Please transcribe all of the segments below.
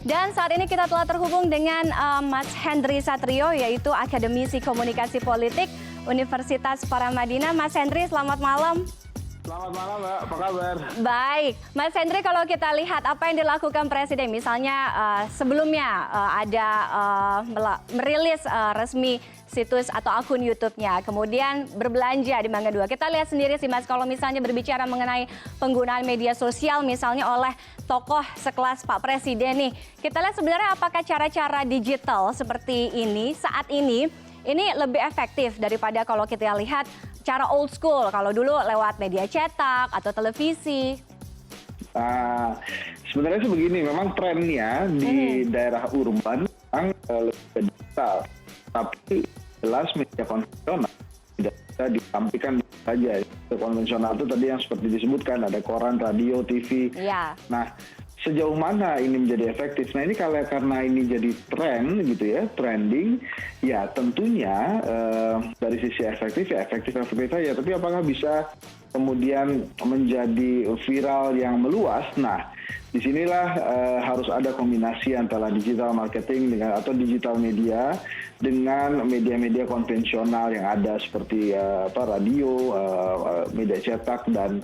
Dan saat ini kita telah terhubung dengan Mas Hendry Satrio, yaitu akademisi komunikasi politik Universitas Paramadina. Mas Hendry, selamat malam. Selamat malam, Mbak. Apa kabar? Baik, Mas Hendry, kalau kita lihat apa yang dilakukan Presiden, misalnya sebelumnya ada merilis resmi situs atau akun YouTube-nya, kemudian berbelanja di Mangga 2. Kita lihat sendiri sih, Mas, kalau misalnya berbicara mengenai penggunaan media sosial misalnya oleh tokoh sekelas Pak Presiden nih, kita lihat sebenarnya apakah cara-cara digital seperti ini saat ini lebih efektif daripada kalau kita lihat cara old school, kalau dulu lewat media cetak atau televisi. Sebenarnya sih begini, memang trennya di daerah urban memang lebih digital, tapi jelas media konvensional tidak bisa ditampilkan saja. Media konvensional itu tadi yang seperti disebutkan, ada koran, radio, TV. Iya. Nah, sejauh mana ini menjadi efektif? Nah, ini karena ini jadi tren gitu ya, trending, ya tentunya dari sisi efektif ya efektif saja. Tapi apakah bisa kemudian menjadi viral yang meluas? Nah, disinilah harus ada kombinasi antara digital marketing atau digital media dengan media-media konvensional yang ada seperti radio, media cetak, dan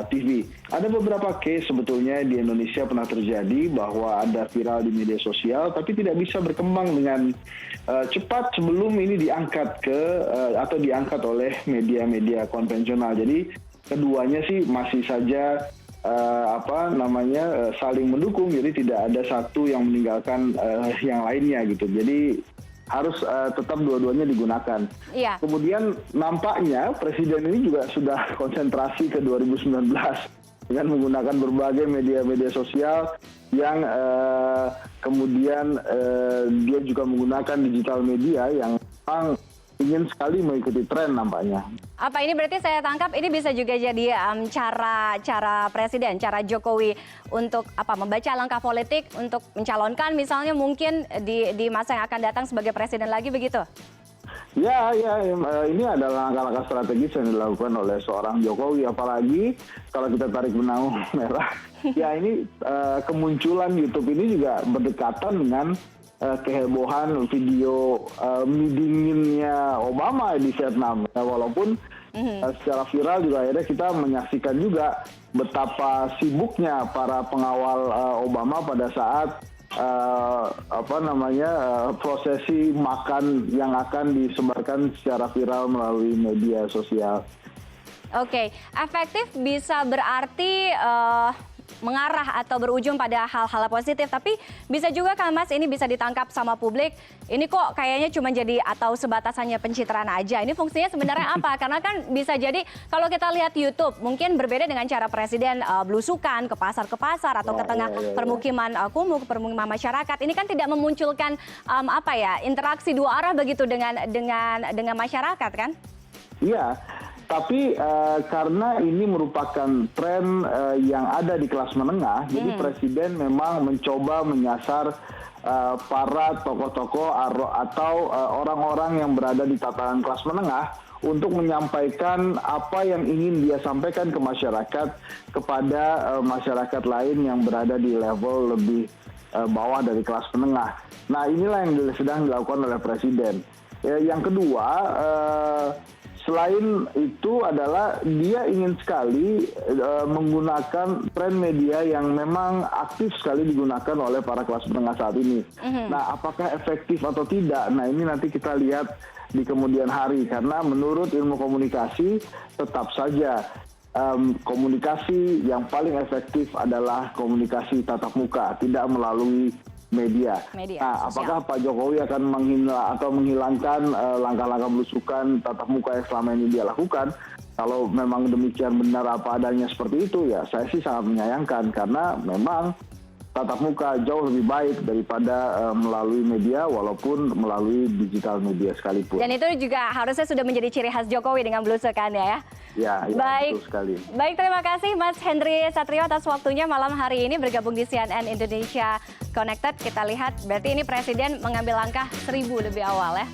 TV. Ada beberapa case sebetulnya di Indonesia pernah terjadi bahwa ada viral di media sosial tapi tidak bisa berkembang dengan cepat sebelum ini diangkat atau diangkat oleh media-media konvensional. Jadi keduanya sih masih saja saling mendukung, jadi tidak ada satu yang meninggalkan yang lainnya gitu. Jadi harus tetap dua-duanya digunakan. Iya. Kemudian nampaknya Presiden ini juga sudah konsentrasi ke 2019 dengan menggunakan berbagai media-media sosial yang kemudian dia juga menggunakan digital media yang memang ingin sekali mengikuti tren nampaknya. Apa ini berarti saya tangkap ini bisa juga jadi cara Presiden, cara Jokowi untuk membaca langkah politik untuk mencalonkan misalnya mungkin di masa yang akan datang sebagai Presiden lagi begitu? Ya, ini adalah langkah-langkah strategis yang dilakukan oleh seorang Jokowi, apalagi kalau kita tarik benang merah. Ya, ini kemunculan YouTube ini juga berdekatan dengan kehebohan video meetinginnya Obama di Vietnam. Walaupun secara viral juga akhirnya kita menyaksikan juga betapa sibuknya para pengawal Obama pada saat prosesi makan yang akan disebarkan secara viral melalui media sosial. Oke, efektif bisa berarti mengarah atau berujung pada hal-hal positif, tapi bisa juga kan Mas ini bisa ditangkap sama publik, ini kok kayaknya cuma jadi atau sebatas hanya pencitraan aja, ini fungsinya sebenarnya apa? Karena kan bisa jadi kalau kita lihat YouTube mungkin berbeda dengan cara Presiden belusukan ke pasar atau ke tengah permukiman kumuh, ke permukiman masyarakat, ini kan tidak memunculkan interaksi dua arah begitu dengan masyarakat kan? Iya. Tapi karena ini merupakan tren yang ada di kelas menengah, jadi Presiden memang mencoba menyasar para tokoh-tokoh atau orang-orang yang berada di tatanan kelas menengah untuk menyampaikan apa yang ingin dia sampaikan ke masyarakat kepada masyarakat lain yang berada di level lebih bawah dari kelas menengah. Nah, inilah yang sedang dilakukan oleh Presiden. Yang kedua, selain itu adalah dia ingin sekali menggunakan tren media yang memang aktif sekali digunakan oleh para kelas menengah saat ini. Nah, apakah efektif atau tidak? Nah, ini nanti kita lihat di kemudian hari. Karena menurut ilmu komunikasi tetap saja komunikasi yang paling efektif adalah komunikasi tatap muka, tidak melalui media. Nah, apakah Pak Jokowi akan menghilangkan langkah-langkah belusukan tatap muka yang selama ini dia lakukan? Kalau memang demikian benar apa adanya seperti itu, ya saya sih sangat menyayangkan karena memang tatap muka jauh lebih baik daripada melalui media walaupun melalui digital media sekalipun. Dan itu juga harusnya sudah menjadi ciri khas Jokowi dengan belusukannya ya? Ya, baik, betul sekali. Baik, terima kasih Mas Hendry Satrio atas waktunya malam hari ini bergabung di CNN Indonesia Connected. Kita lihat berarti ini Presiden mengambil langkah 1000 lebih awal ya.